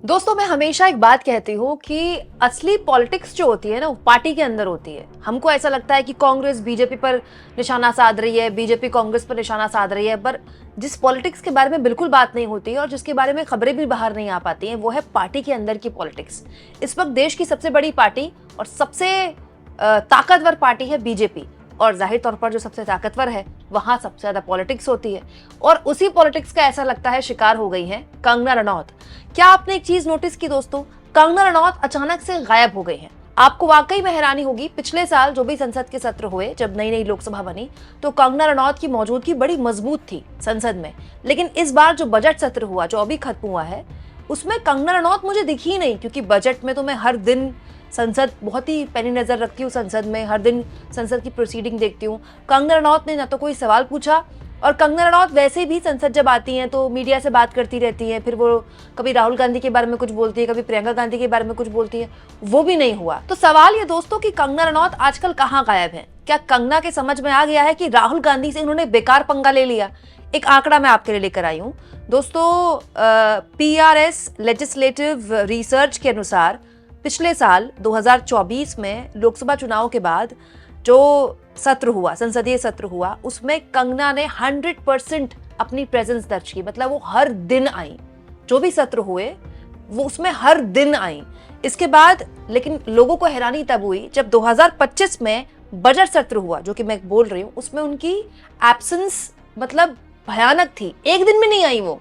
दोस्तों मैं हमेशा एक बात कहती हूँ कि असली पॉलिटिक्स जो होती है ना वो पार्टी के अंदर होती है। हमको ऐसा लगता है कि कांग्रेस बीजेपी पर निशाना साध रही है, बीजेपी कांग्रेस पर निशाना साध रही है, पर जिस पॉलिटिक्स के बारे में बिल्कुल बात नहीं होती है और जिसके बारे में खबरें भी बाहर नहीं आ पाती हैं वो है पार्टी के अंदर की पॉलिटिक्स। इस वक्त देश की सबसे बड़ी पार्टी और सबसे ताकतवर पार्टी है बीजेपी, और जाहिर तौर पर जो सबसे ताकतवर है वहां सबसे ज्यादा पॉलिटिक्स होती है, और उसी पॉलिटिक्स का ऐसा लगता है शिकार हो गई है कंगना रनौत। क्या आपने एक चीज नोटिस की दोस्तों, कंगना रनौत अचानक से गायब हो गई हैं। आपको वाकई में हैरानी होगी, पिछले साल जो भी संसद के सत्र हुए, जब नई नई लोकसभा बनी, तो कंगना रनौत की मौजूदगी बड़ी मजबूत थी संसद में। लेकिन इस बार जो बजट सत्र हुआ, जो अभी खत्म हुआ है, उसमें कंगना रनौत मुझे दिखी ही नहीं, क्योंकि बजट में तो मैं हर दिन संसद बहुत ही पैनी नजर रखती हूँ, संसद में हर दिन संसद की प्रोसीडिंग देखती हूँ। कंगना रनौत ने ना तो कोई सवाल पूछा, और कंगना रनौत वैसे भी संसद जब आती हैं तो मीडिया से बात करती रहती हैं, फिर वो कभी राहुल गांधी के बारे में कुछ बोलती है, कभी प्रियंका गांधी के बारे में कुछ बोलती है, वो भी नहीं हुआ। तो सवाल ये दोस्तों कि कंगना रनौत आजकल कहाँ गायब है। क्या कंगना के समझ में आ गया है कि राहुल गांधी से उन्होंने बेकार पंगा ले लिया। एक आंकड़ा मैं आपके लिए लेकर आई हूँ दोस्तों, PRS लेजिस्लेटिव रिसर्च के अनुसार पिछले साल 2024 में लोकसभा चुनाव के बाद जो सत्र हुआ, संसदीय सत्र हुआ, उसमें कंगना ने 100% अपनी प्रेजेंस दर्ज की। मतलब वो हर दिन आई, जो भी सत्र हुए वो उसमें हर दिन आई। इसके बाद लेकिन लोगों को हैरानी तब हुई जब 2025 में बजट सत्र हुआ, जो कि मैं बोल रही हूँ, उसमें उनकी एब्सेंस मतलब भयानक थी। एक दिन में नहीं आई, वो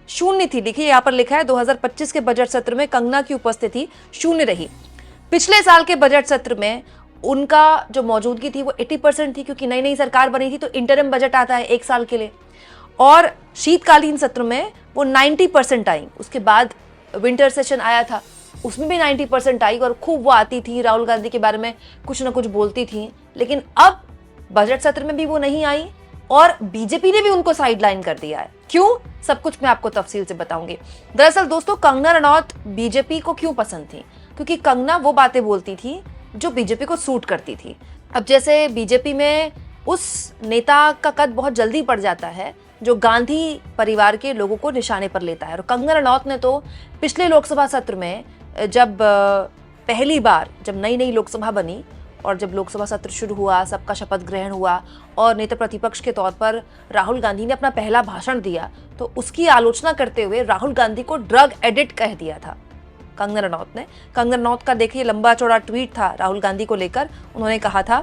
शून्य थी। देखिए यहाँ पर लिखा है 2025 के बजट सत्र में कंगना की उपस्थिति शून्य रही। पिछले साल के बजट सत्र में उनका जो मौजूदगी थी वो 80% थी, क्योंकि नई नई सरकार बनी थी तो इंटरिम बजट आता है एक साल के लिए, और शीतकालीन सत्र में वो 90% आई। उसके बाद विंटर सेशन आया था, उसमें भी 90% आई, और खूब वो आती थी, राहुल गांधी के बारे में कुछ ना कुछ बोलती थी। लेकिन अब बजट सत्र में भी वो नहीं आई, और बीजेपी ने भी उनको साइडलाइन कर दिया है। क्यों, सब कुछ मैं आपको तफसील से बताऊंगी। दरअसल दोस्तों, कंगना रनौत बीजेपी को क्यों पसंद थी, क्योंकि कंगना वो बातें बोलती थी जो बीजेपी को सूट करती थी। अब जैसे बीजेपी में उस नेता का कद बहुत जल्दी पड़ जाता है जो गांधी परिवार के लोगों को निशाने पर लेता है, और कंगना रनौत ने तो पिछले लोकसभा सत्र में जब पहली बार जब नई नई लोकसभा बनी और जब लोकसभा सत्र शुरू हुआ, सबका शपथ ग्रहण हुआ और नेता प्रतिपक्ष के तौर पर राहुल गांधी ने अपना पहला भाषण दिया, तो उसकी आलोचना करते हुए राहुल गांधी को ड्रग एडिक्ट कह दिया था कंगना रनौत ने। कंगना रनौत का देखिए लंबा चौड़ा ट्वीट था राहुल गांधी को लेकर। उन्होंने कहा था,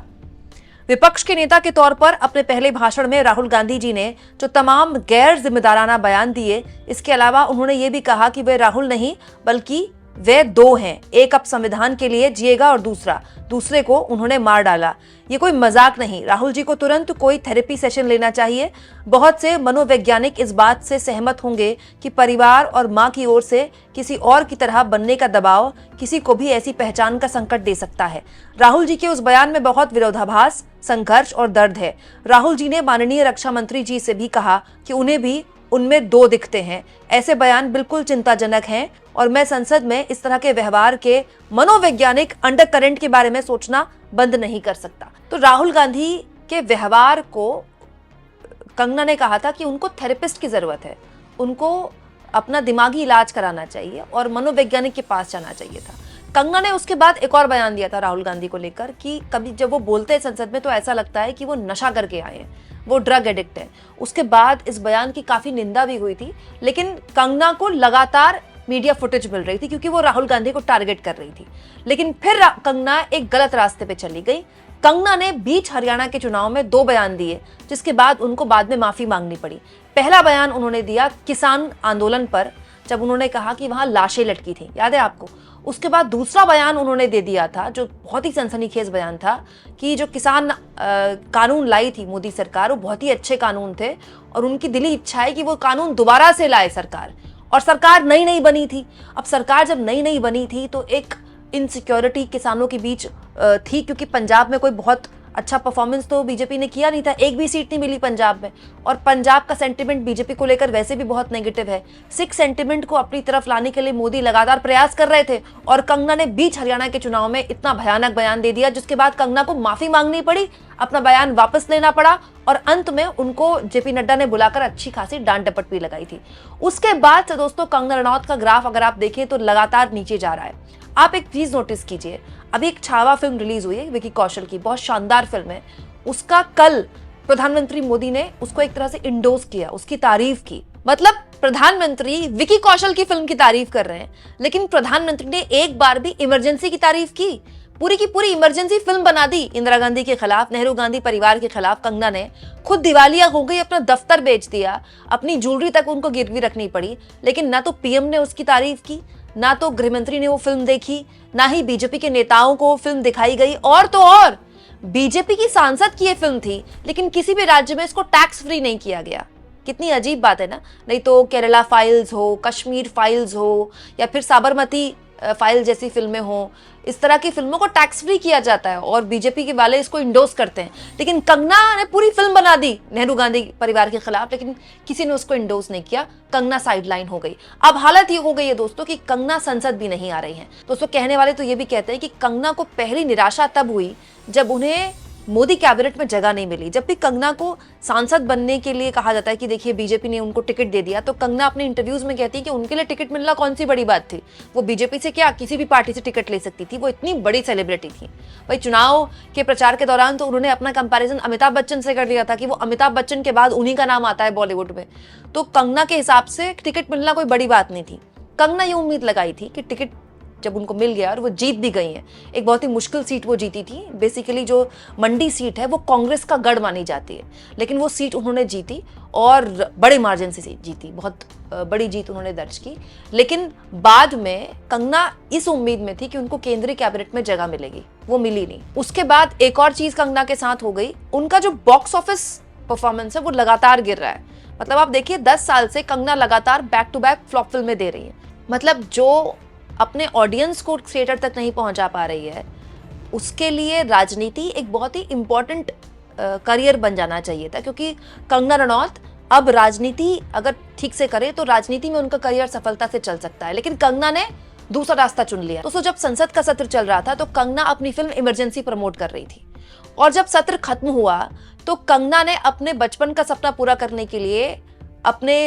विपक्ष के नेता के तौर पर अपने पहले भाषण में राहुल गांधी जी ने जो तमाम गैर जिम्मेदाराना बयान दिए, इसके अलावा उन्होंने ये भी कहा कि वे राहुल नहीं बल्कि वे दो हैं, एक अब संविधान के लिए जिएगा और दूसरे को उन्होंने मार डाला। ये कोई मजाक नहीं। राहुल जी को तुरंत कोई थेरेपी सेशन लेना चाहिए। बहुत से मनोवैज्ञानिक इस बात से सहमत होंगे कि परिवार और मां की ओर से किसी और की तरह बनने का दबाव किसी को भी ऐसी पहचान का संकट दे सकता है। राहुल जी के उस बयान में बहुत विरोधाभास, संघर्ष और दर्द है। राहुल जी ने माननीय रक्षा मंत्री जी से भी कहा कि उन्हें भी उनमें दो दिखते हैं। ऐसे बयान बिल्कुल चिंताजनक हैं, और मैं संसद में इस तरह के व्यवहार के मनोवैज्ञानिक अंडरकरेंट के बारे में सोचना बंद नहीं कर सकता। तो राहुल गांधी के व्यवहार को कंगना ने कहा था कि उनको थेरेपिस्ट की जरूरत है, उनको अपना दिमागी इलाज कराना चाहिए और मनोवैज्ञानिक के पास जाना चाहिए था। कंगना ने उसके बाद एक और बयान दिया था राहुल गांधी को लेकर कि कभी जब वो बोलते हैं संसद में तो ऐसा लगता है कि वो नशा करके आए हैं, वो ड्रग एडिक्ट है। उसके बाद इस बयान की काफी निंदा भी हुई थी, लेकिन कंगना को लगातार मीडिया फुटेज मिल रही थी क्योंकि वो राहुल गांधी को टारगेट कर रही थी। लेकिन फिर कंगना एक गलत रास्ते पे चली गई। कंगना ने बीच हरियाणा के चुनाव में 2 बयान दिए, जिसके बाद उनको बाद में माफी मांगनी पड़ी। पहला बयान उन्होंने दिया किसान आंदोलन पर, जब उन्होंने कहा कि वहां लाशें लटकी थी, याद है आपको। उसके बाद दूसरा बयान उन्होंने दे दिया था जो बहुत ही सनसनीखेज बयान था कि जो किसान कानून लाई थी मोदी सरकार, वो बहुत ही अच्छे कानून थे और उनकी दिली इच्छा है कि वो कानून दोबारा से लाए सरकार। और सरकार नई नई बनी थी। अब सरकार जब नई नई बनी थी तो एक इनसिक्योरिटी किसानों के बीच थी, क्योंकि पंजाब में कोई बहुत अच्छा परफॉर्मेंस तो बीजेपी ने किया नहीं था, एक भी सीट नहीं मिली पंजाब में, और पंजाब का सेंटिमेंट बीजेपी को लेकर वैसे भी बहुत नेगेटिव है। सिख सेंटिमेंट को अपनी तरफ लाने के लिए मोदी लगातार प्रयास कर रहे थे, और कंगना ने बीच हरियाणा के चुनाव में इतना भयानक बयान दे दिया जिसके बाद कंगना को माफी मांगनी पड़ी। अपना बयान वापस लेना पड़ा और अंत में उनको जेपी नड्डा ने बुलाकर अच्छी खासी डांट डपट भी लगाई थी। उसके बाद से दोस्तों कंगना रनौत का ग्राफ अगर आप देखें तो लगातार नीचे जा रहा है। आप एक चीज नोटिस कीजिए, अभी एक छावा फिल्म रिलीज हुई है विकी कौशल की, बहुत शानदार फिल्म है। उसका कल प्रधानमंत्री मोदी ने उसको एक तरह से इंडोर्स किया, उसकी तारीफ की। मतलब प्रधानमंत्री विकी कौशल की फिल्म की तारीफ कर रहे हैं, लेकिन प्रधानमंत्री ने एक बार भी इमरजेंसी की तारीफ की? पूरी की पूरी इमरजेंसी फिल्म बना दी इंदिरा गांधी के खिलाफ, नेहरू गांधी परिवार के खिलाफ। कंगना ने खुद दिवालिया हो गई, अपना दफ्तर बेच दिया, अपनी ज्वेलरी तक उनको गिरवी रखनी पड़ी, लेकिन ना तो पीएम ने उसकी तारीफ की, ना तो गृहमंत्री ने वो फिल्म देखी, ना ही बीजेपी के नेताओं को फिल्म दिखाई गई। और तो और बीजेपी की सांसद की ये फिल्म थी, लेकिन किसी भी राज्य में इसको टैक्स फ्री नहीं किया गया। कितनी अजीब बात है ना। नहीं तो केरला फाइल्स हो, कश्मीर फाइल्स हो, या फिर साबरमती फाइल जैसी फिल्में हो, इस तरह की फिल्मों को टैक्स फ्री किया जाता है और बीजेपी के वाले इसको इंडोर्स करते हैं। लेकिन कंगना ने पूरी फिल्म बना दी नेहरू गांधी परिवार के खिलाफ, लेकिन किसी ने उसको इंडोर्स नहीं किया। कंगना साइडलाइन हो गई। अब हालत ये हो गई है दोस्तों कि कंगना संसद भी नहीं आ रही हैं। दोस्तों कहने वाले तो ये भी कहते हैं कि कंगना को पहली निराशा तब हुई जब उन्हें मोदी कैबिनेट में जगह नहीं मिली। जब भी कंगना को सांसद बनने के लिए कहा जाता है कि देखिए बीजेपी ने उनको टिकट दे दिया, तो कंगना अपने इंटरव्यूज में कहती है कि उनके लिए टिकट मिलना कौन सी बड़ी बात थी, वो बीजेपी से क्या किसी भी पार्टी से टिकट ले सकती थी, वो इतनी बड़ी सेलिब्रिटी थी। भाई चुनाव के प्रचार के दौरान तो उन्होंने अपना कंपैरिजन अमिताभ बच्चन से कर दिया था कि वो अमिताभ बच्चन के बाद उन्हीं का नाम आता है बॉलीवुड में। तो कंगना के हिसाब से टिकट मिलना कोई बड़ी बात नहीं थी। कंगना ये उम्मीद लगाई थी कि टिकट जब उनको मिल गया, और वो जीत भी गई हैं, एक बहुत ही मुश्किल सीट वो जीती थी। बेसिकली जो मंडी सीट है वो कांग्रेस का गढ़ मानी जाती है, लेकिन वो सीट उन्होंने जीती और बड़े मार्जिन से जीती, बहुत बड़ी जीत उन्होंने दर्ज की। लेकिन बाद में कंगना इस उम्मीद में थी कि उनको केंद्रीय कैबिनेट में जगह मिलेगी, वो मिली नहीं। उसके बाद एक और चीज कंगना के साथ हो गई, उनका जो बॉक्स ऑफिस परफॉर्मेंस है वो लगातार गिर रहा है। मतलब आप देखिए 10 साल से कंगना लगातार बैक टू बैक फ्लॉप फिल्में दे रही है। मतलब जो अपने ऑडियंस को थिएटर तक नहीं पहुंचा पा रही है, उसके लिए राजनीति एक बहुत ही इंपॉर्टेंट करियर बन जाना चाहिए था, क्योंकि कंगना रनौत अब राजनीति अगर ठीक से करे तो राजनीति में उनका करियर सफलता से चल सकता है। लेकिन कंगना ने दूसरा रास्ता चुन लिया। दोस्तों जब संसद का सत्र चल रहा था तो कंगना अपनी फिल्म इमरजेंसी प्रमोट कर रही थी, और जब सत्र खत्म हुआ तो कंगना ने अपने बचपन का सपना पूरा करने के लिए अपने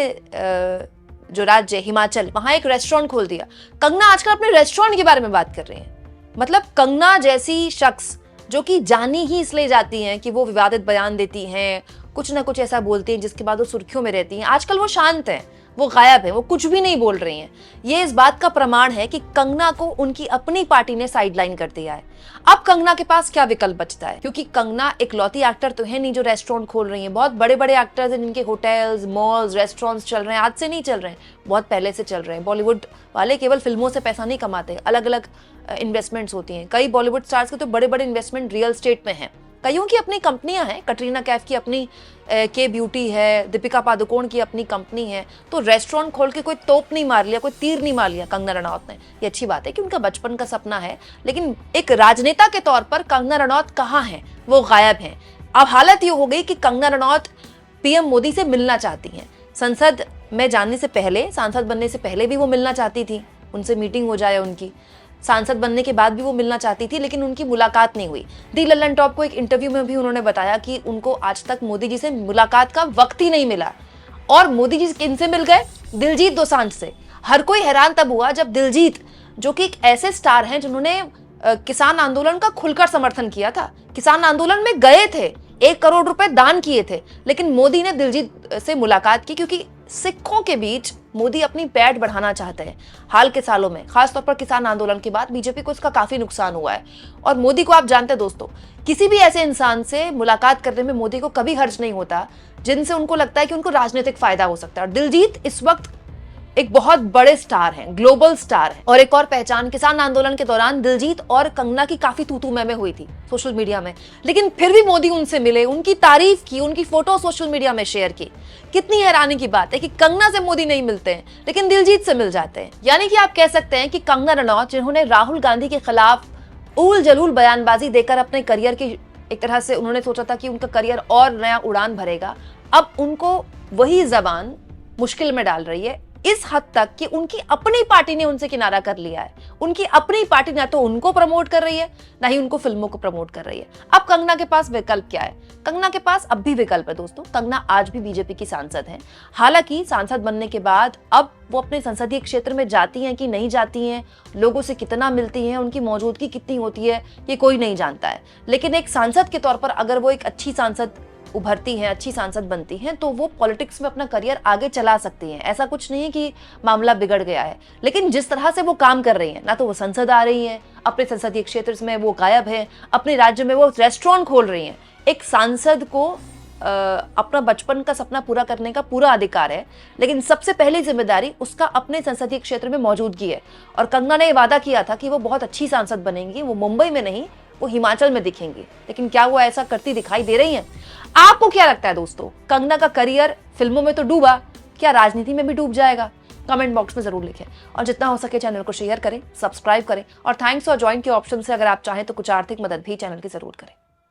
जो राज्य हिमाचल, वहां एक रेस्टोरेंट खोल दिया। कंगना आजकल अपने रेस्टोरेंट के बारे में बात कर रही हैं। मतलब कंगना जैसी शख्स जो कि जानी ही इसलिए जाती हैं कि वो विवादित बयान देती हैं, कुछ ना कुछ ऐसा बोलती हैं जिसके बाद वो सुर्खियों में रहती हैं, आजकल वो शांत हैं, वो गायब है, वो कुछ भी नहीं बोल रही हैं। ये इस बात का प्रमाण है कि कंगना को उनकी अपनी पार्टी ने साइडलाइन कर दिया है। अब कंगना के पास क्या विकल्प बचता है, क्योंकि कंगना इकलौती एक्टर तो है नहीं जो रेस्टोरेंट खोल रही हैं। बहुत बड़े बड़े एक्टर्स हैं जिनके होटल्स, मॉल्स, रेस्टोरेंट्स चल रहे हैं, आज से नहीं चल रहे हैं, बहुत पहले से चल रहे हैं। बॉलीवुड वाले केवल फिल्मों से पैसा नहीं कमाते, अलग अलग इन्वेस्टमेंट्स होती हैं। कई बॉलीवुड स्टार्स के तो बड़े बड़े इन्वेस्टमेंट रियल एस्टेट में हैं, कईयों की अपनी कंपनियां हैं। कटरीना कैफ की अपनी के ब्यूटी है, दीपिका पादुकोण की अपनी कंपनी है। तो रेस्टोरेंट खोल के कोई तोप नहीं मार लिया, कोई तीर नहीं मार लिया कंगना रनौत ने। ये अच्छी बात है कि उनका बचपन का सपना है, लेकिन एक राजनेता के तौर पर कंगना रनौत कहाँ हैं, वो गायब हैं। अब हालत ये हो गई कि कंगना रनौत पीएम मोदी से मिलना चाहती हैं। संसद में जाने से पहले, सांसद बनने से पहले भी वो मिलना चाहती थी, उनसे मीटिंग हो जाए उनकी। सांसद बनने के बाद भी वो मिलना चाहती थी, लेकिन उनकी मुलाकात नहीं हुई। दी लल्लन टॉप को एक इंटरव्यू में भी उन्होंने बताया कि उनको आज तक मोदी जी से मुलाकात का वक्त ही नहीं मिला। और मोदी जी किनसे मिल गए? दिलजीत दोसांझ से। हर कोई हैरान तब हुआ जब दिलजीत, जो कि एक ऐसे स्टार हैं जिन्होंने किसान आंदोलन का खुलकर समर्थन किया था, किसान आंदोलन में गए थे, 1 करोड़ रुपए दान किए थे, लेकिन मोदी ने दिलजीत से मुलाकात की, क्योंकि सिखों के बीच मोदी अपनी पैठ बढ़ाना चाहते हैं। हाल के सालों में खासतौर पर किसान आंदोलन के बाद बीजेपी को इसका काफी नुकसान हुआ है। और मोदी को आप जानते हैं दोस्तों, किसी भी ऐसे इंसान से मुलाकात करने में मोदी को कभी हर्ज नहीं होता जिनसे उनको लगता है कि उनको राजनीतिक फायदा हो सकता है। और दिलजीत इस वक्त एक बहुत बड़े स्टार हैं, ग्लोबल स्टार हैं। और एक और पहचान, किसान आंदोलन के दौरान दिलजीत और कंगना की काफी तू-तू मैं हुई थी सोशल मीडिया में, लेकिन फिर भी मोदी उनसे मिले, उनकी तारीफ की, उनकी फोटो सोशल मीडिया में शेयर की। कितनी हैरानी की बात है कि कंगना से मोदी नहीं मिलते हैं, लेकिन दिलजीत से मिल जाते हैं। यानी कि आप कह सकते हैं कि कंगना रनौत, जिन्होंने राहुल गांधी के खिलाफ उल जलूल बयानबाजी देकर अपने करियर की एक तरह से उन्होंने सोचा था कि उनका करियर और नया उड़ान भरेगा, अब उनको वही जबान मुश्किल में डाल रही है। इस हद तक कि उनकी अपनी पार्टी ने उनसे किनारा कर लिया है। उनकी अपनी पार्टी ना तो उनको प्रमोट कर रही है, ना ही उनको फिल्मों को प्रमोट कर रही है। अब कंगना के पास विकल्प क्या है? कंगना के पास अब भी विकल्प है दोस्तों। कंगना आज भी बीजेपी की सांसद हैं। हालांकि सांसद बनने के बाद अब वो अपने संसदीय क्षेत्र में जाती हैं कि नहीं जाती हैं, लोगों से कितना मिलती हैं, उनकी मौजूदगी कितनी होती है, ये कोई नहीं जानता है। लेकिन एक सांसद के तौर पर अगर वो एक अच्छी सांसद उभरती हैं, अच्छी सांसद बनती हैं, तो वो पॉलिटिक्स में अपना करियर आगे चला सकती हैं। ऐसा कुछ नहीं है कि मामला बिगड़ गया है। लेकिन जिस तरह से वो काम कर रही हैं, ना तो वो संसद आ रही हैं, अपने संसदीय क्षेत्र में वो गायब है, अपने राज्य में वो रेस्टोरेंट खोल रही हैं। एक सांसद को अपना बचपन का सपना पूरा करने का पूरा अधिकार है, लेकिन सबसे पहली जिम्मेदारी उसका अपने संसदीय क्षेत्र में मौजूदगी है। और कंगना ने वादा किया था कि वो बहुत अच्छी सांसद बनेंगी, वो मुंबई में नहीं, वो हिमाचल में दिखेंगी। लेकिन क्या वो ऐसा करती दिखाई दे रही हैं? आपको क्या लगता है दोस्तों, कंगना का करियर फिल्मों में तो डूबा, क्या राजनीति में भी डूब जाएगा? कमेंट बॉक्स में जरूर लिखें और जितना हो सके चैनल को शेयर करें, सब्सक्राइब करें और थैंक्स फॉर ज्वाइन के ऑप्शन से अगर आप चाहें तो कुछ आर्थिक मदद भी चैनल की जरूर करें।